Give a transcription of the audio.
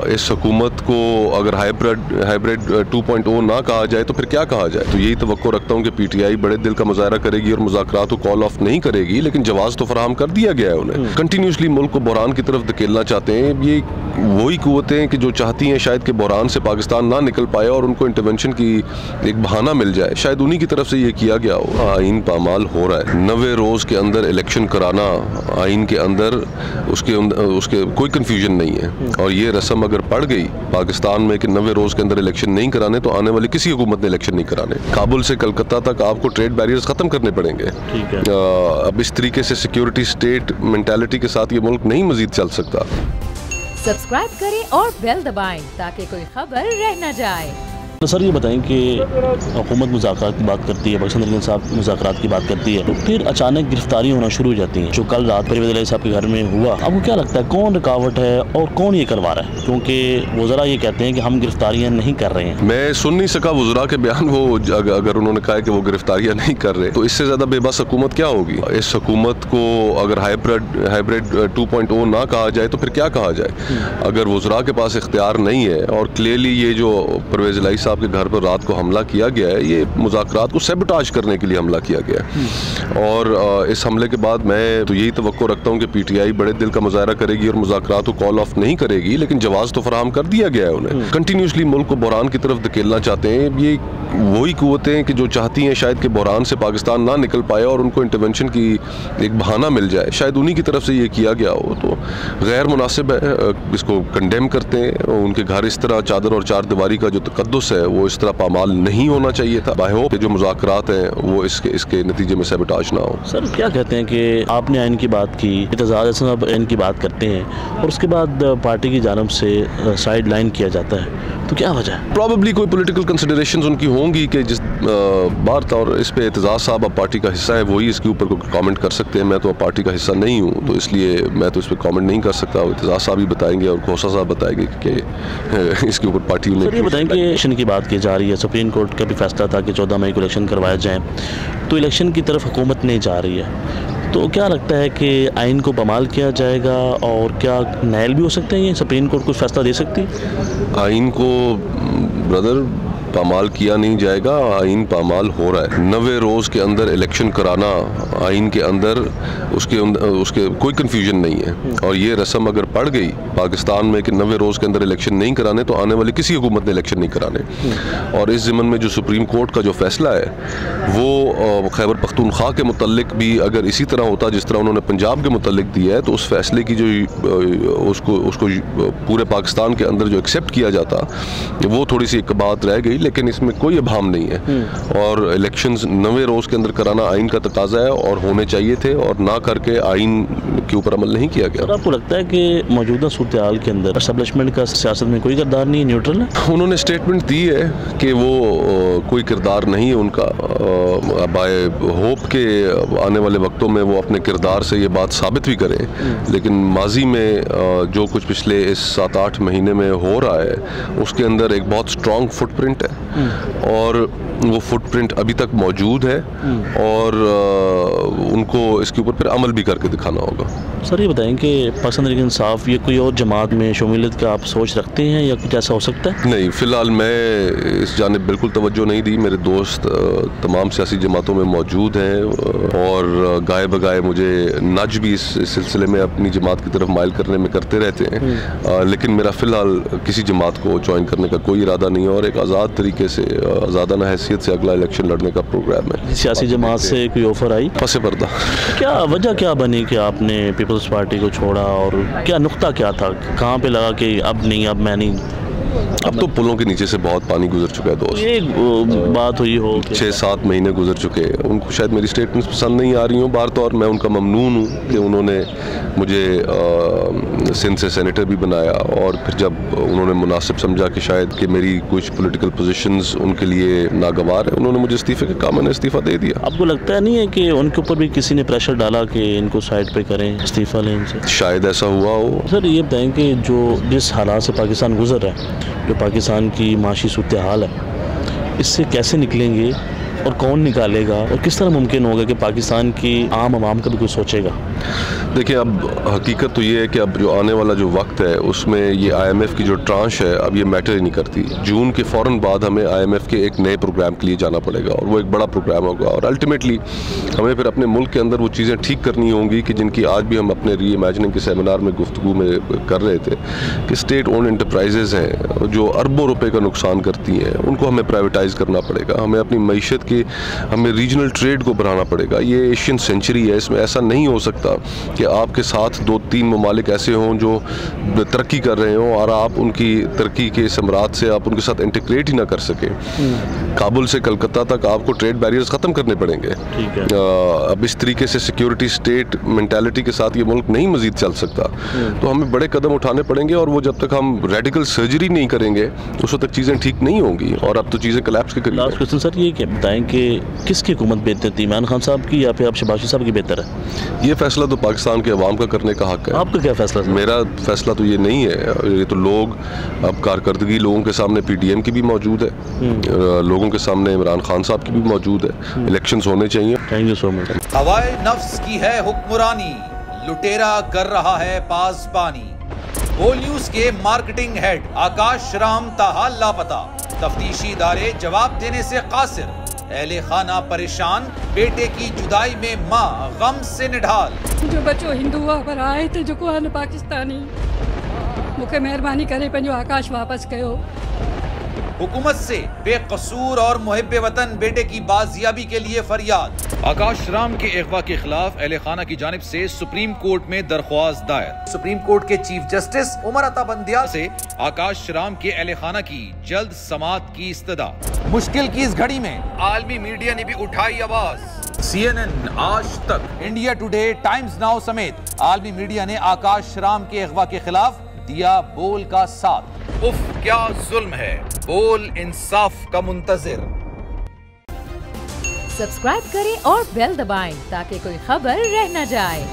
इस हुकूमत को अगर हाइब्रिड 2.0 ना कहा जाए तो फिर क्या कहा जाए। तो यही तवक्को रखता हूँ कि पीटीआई बड़े दिल का मुजाहरा करेगी और मुज़ाकरात को कॉल ऑफ नहीं करेगी, लेकिन जवाब तो फराहम कर दिया गया है उन्हें। कंटिन्यूसली मुल्क को बहरान की तरफ धकेलना चाहते हैं। ये वही कुव्वतें कि जो चाहती हैं शायद कि बहरान से पाकिस्तान ना निकल पाए और उनको इंटरवेंशन की एक बहाना मिल जाए, शायद उन्हीं की तरफ से ये किया गया हो। आइन पामाल हो रहा है। 90 रोज़ के अंदर इलेक्शन कराना आइन के अंदर उसके कोई कन्फ्यूजन नहीं है। और ये रस्म अगर पड़ गई पाकिस्तान में कि 90 रोज़ के अंदर इलेक्शन नहीं कराने, तो आने वाली किसी हुकूमत ने इलेक्शन नहीं कराने। काबुल से कलकत्ता तक आपको ट्रेड बैरियर्स ख़त्म करने पड़ेंगे। ठीक है। अब इस तरीके से सिक्योरिटी स्टेट मेंटालिटी के साथ ये मुल्क नहीं मजीद चल सकता। सब्सक्राइब करें और बेल दबाएं ताकि कोई खबर रह न जाए। तो सर ये बताएं कि हुकूमत मुज़ाकरात की बात करती है, पाकिस्तान तहरीक इंसाफ मुज़ाकरात की बात करती है, तो फिर अचानक गिरफ्तारी होना शुरू हो जाती हैं, जो कल रात परवेज़ इलाही साहब के घर में हुआ। आपको क्या लगता है कौन रुकावट है और कौन ये करवा रहा है? क्योंकि वज़रा ये कहते हैं कि हम गिरफ्तारियाँ नहीं कर रहे हैं। मैं सुन नहीं सका वज़रा के बयान, वो अगर उन्होंने कहा है कि वो गिरफ्तारियाँ नहीं कर रहे, तो इससे ज़्यादा बेबस हुकूमत क्या होगी। इस हुकूमत को अगर हाइब्रिड 2.0 ना कहा जाए तो फिर क्या कहा जाए। अगर वज़रा के पास इख्तियार नहीं है और क्लियरली ये जो परवेज़ इलाही साहब के घर पर रात को हमला किया गया है, ये मुज़ाकरात को सैबोटाज करने के लिए हमला किया गया है। और इस हमले के बाद मैं तो यही तवक्को रखता हूँ कि पीटीआई बड़े दिल का मुजाहरा करेगी और मुज़ाकरात को कॉल ऑफ नहीं करेगी, लेकिन जवाब तो फराहम कर दिया गया है उन्हें। कंटिन्यूसली मुल्क को बहरान की तरफ धकेलना चाहते हैं। ये वही कुव्वतें कि जो चाहती हैं शायद कि बहरान से पाकिस्तान ना निकल पाए और उनको इंटरवेंशन की एक बहाना मिल जाए, शायद उन्हीं की तरफ से ये किया गया हो। तो गैर मुनासिब है, इसको कंडेम करते हैं। उनके घर इस तरह चादर और चार दीवारी का जो तकद्दुस है वो इस तरह पामाल नहीं होना चाहिए था। आई होप कि जो मुज़ाकरात हैं वो इसके नतीजे में सैबोटाज ना हो। सर क्या कहते हैं कि आपने आइन की बात की, एतजाज़ साहब आइन की बात करते हैं और उसके बाद पार्टी की जानब से साइड लाइन किया जाता है, तो क्या वजह है? प्रॉबेबली कोई पॉलिटिकल कंसिडरेशंस उनकी होंगी कि जिस बात और इस पे एतजाज़ साहब अब पार्टी का हिस्सा है, वही इसके ऊपर कोई कमेंट कर सकते हैं। मैं तो अब पार्टी का हिस्सा नहीं हूँ, तो इसलिए मैं तो इस पर कमेंट नहीं कर सकता। एतजाज़ साहब ही बताएंगे और खोसा साहब बताएंगे कि इसके ऊपर पार्टी ने। सर ये बताएं कि इलेक्शन की बात की जा रही है, सुप्रीम कोर्ट का भी फैसला था कि 14 मई को इलेक्शन करवाया जाए, तो इलेक्शन की तरफ हुकूमत नहीं जा रही है, तो क्या लगता है कि आइन को पामाल किया जाएगा और क्या नायल भी हो सकते हैं? ये सुप्रीम कोर्ट कुछ फैसला दे सकती है? आइन को ब्रदर पामाल किया नहीं जाएगा, आइन पामाल हो रहा है। 90 रोज़ के अंदर इलेक्शन कराना आइन के अंदर उसके कोई कन्फ्यूजन नहीं है। और ये रस्म अगर पड़ गई पाकिस्तान में कि 90 रोज़ के अंदर इलेक्शन नहीं कराने, तो आने वाली किसी हुकूमत ने इलेक्शन नहीं कराने। और इस ज़िम्मन में जो सुप्रीम कोर्ट का जो फैसला है वो खैबर पख्तूनख्वा के मुतल्लिक भी अगर इसी तरह होता जिस तरह उन्होंने पंजाब के मुतल्लिक दिया है, तो उस फैसले की जो उसको पूरे पाकिस्तान के अंदर जो एक्सेप्ट किया जाता, वो थोड़ी सी एक बात रह गई, लेकिन इसमें कोई अभाम नहीं है। और इलेक्शंस 90 रोज़ के अंदर कराना आइन का तकाजा है और होने चाहिए थे, और ना करके आइन के ऊपर अमल नहीं किया गया। आपको लगता है कि मौजूदा सूरत-ए-हाल के अंदर एस्टेब्लिशमेंट का सियासत में कोई किरदार नहीं है, न्यूट्रल है? उन्होंने स्टेटमेंट दी है कि वो कोई किरदार नहीं है उनका। बाय होप के आने वाले वक्तों में वो अपने किरदार से ये बात साबित भी करें, लेकिन माजी में जो कुछ पिछले इस 7-8 महीने में हो रहा है उसके अंदर एक बहुत स्ट्रॉन्ग फुटप्रिंट है, और वो फुटप्रिंट अभी तक मौजूद है, और उनको इसके ऊपर फिर अमल भी करके दिखाना होगा। सर ये बताएं कि पाकिस्तान तहरीक इंसाफ ये कोई और जमात में शमूलियत का आप सोच रखते हैं या कुछ ऐसा हो सकता है? नहीं, फ़िलहाल मैं इस जानिब बिल्कुल तवज्जो नहीं दी। मेरे दोस्त तमाम सियासी जमातों में मौजूद हैं और गाए बगाए मुझे नज भी इस सिलसिले में अपनी जमात की तरफ माइल करने में करते रहते हैं, लेकिन मेरा फ़िलहाल किसी जमात को ज्वाइन करने का कोई इरादा नहीं है, और एक आज़ाद तरीके से आज़ादाना हैसियत से अगला इलेक्शन लड़ने का प्रोग्राम है। सियासी जमात से कोई ऑफर आई? पसे पर्दा। क्या वजह क्या बनी कि आपने पीपल्स पार्टी को छोड़ा, और क्या नुक्ता क्या था, कहाँ पे लगा कि अब नहीं, अब मैं नहीं? अब तो पुलों के नीचे से बहुत पानी गुजर चुका है दोस्त। ये बात हुई हो 6-7 महीने गुजर चुके हैं। उनको शायद मेरी स्टेटमेंट्स पसंद नहीं आ रही हूँ बार तौर। मैं उनका ममनून हूँ कि उन्होंने मुझे सिंध से सेनेटर भी बनाया, और फिर जब उन्होंने मुनासिब समझा कि शायद कि मेरी कुछ पॉलिटिकल पोजीशंस उनके लिए नागवार है, उन्होंने मुझे इस्तीफ़े का कहा, मैंने इस्तीफ़ा दे दिया। आपको लगता नहीं है कि उनके ऊपर भी किसी ने प्रेशर डाला कि इनको साइड पे करें, इस्तीफ़ा लें इनसे? शायद ऐसा हुआ हो। सर ये बताएं कि जो जिस हालात से पाकिस्तान गुजर रहा है, जो पाकिस्तान की माशी सूरत-ए-हाल है, इससे कैसे निकलेंगे और कौन निकालेगा, और किस तरह मुमकिन होगा कि पाकिस्तान की आम आवाम का भी कुछ सोचेगा? देखिए, अब हकीकत तो ये है कि अब जो आने वाला जो वक्त है उसमें ये IMF की जो ट्रांश है अब ये मैटर ही नहीं करती। जून के फ़ौरन बाद हमें IMF के एक नए प्रोग्राम के लिए जाना पड़ेगा और वो एक बड़ा प्रोग्राम होगा और अल्टीमेटली हमें फिर अपने मुल्क के अंदर वो चीज़ें ठीक करनी होंगी कि जिनकी आज भी हम अपने री इमेजिनिंग के सेमिनार में गुफ्तगू में कर रहे थे कि स्टेट ओन इंटरप्राइजेज़ हैं जो अरबों रुपए का नुकसान करती हैं, उनको हमें प्राइवेटाइज़ करना पड़ेगा। हमें अपनी मईशत के हमें रीजनल ट्रेड को बढ़ाना पड़ेगा। ये एशियन सेंचुरी है, इसमें ऐसा नहीं हो सकता कि आपके साथ 2-3 ममालिक ऐसे हों जो तरक्की कर रहे हों और आप उनकी तरक्की के सम्राट से आप उनके साथ इंटीग्रेट ही ना कर सकें। काबुल से कलकत्ता तक आपको ट्रेड बैरियर्स ख़त्म करने पड़ेंगे। अब इस तरीके से सिक्योरिटी स्टेट मेंटालिटी के साथ ये मुल्क नहीं मजीद चल सकता। तो हमें बड़े कदम उठाने पड़ेंगे और वो जब तक हम रेडिकल सर्जरी नहीं करेंगे उस वक्त तक चीज़ें ठीक नहीं होंगी और अब तो चीज़ें कोलैप्स के करीब। लास्ट क्वेश्चन सर, ये क्या बताएं कि किसकी हुकूमत बेहतर थी, इमरान खान साहब की या फिर अब शहबाज शरीफ साहब की बेहतर है? ये फैसला तो पाकिस्तान के अवाम का करने का हक है। आपका क्या फैसला है? मेरा फैसला तो ये नहीं है। ये तो लोग अब कारकर्दगी लोगों के सामने PDM की भी मौजूद है, लोगों के सामने इमरान खान साहब की भी मौजूद है। इलेक्शंस होने चाहिए। Thank you so much. हवाए नफ्स की है हुक्मरानी, लुटेरा कर रहा है पासबानी। बोल न्यूज के मार्केटिंग हेड आकाश राम ताहा लापता, तफ्तीशी इदारे जवाब देने से कासिर। अहले खाना परेशान, बेटे की जुदाई में माँ गम से निढाल। जो बच्चो हिंदू हुआ पर आए थे जो को पाकिस्तानी, मुझे मेहरबानी करे पंहिंजो आकाश वापस कयो। हुकूमत से बेकसूर और मुहिब्बे वतन बेटे की बाजियाबी के लिए फरियाद। आकाश राम के अगवा के खिलाफ अहले खाना की जानिब से सुप्रीम कोर्ट में दरख्वास्त दायर। सुप्रीम कोर्ट के चीफ जस्टिस उमर अता बंदियाल से आकाश राम के अहले खाना की जल्द समाअत की इस्तदा। मुश्किल की इस घड़ी में आलमी मीडिया ने भी उठाई आवाज। CNN, आज तक, इंडिया टुडे, टाइम्स नाउ समेत आलमी मीडिया ने आकाश राम के अगवा के खिलाफ दिया बोल का साथ। उफ क्या जुल्म है, बोल इंसाफ का मुंतजिर। सब्सक्राइब करें और बेल दबाएं ताकि कोई खबर रह न जाए।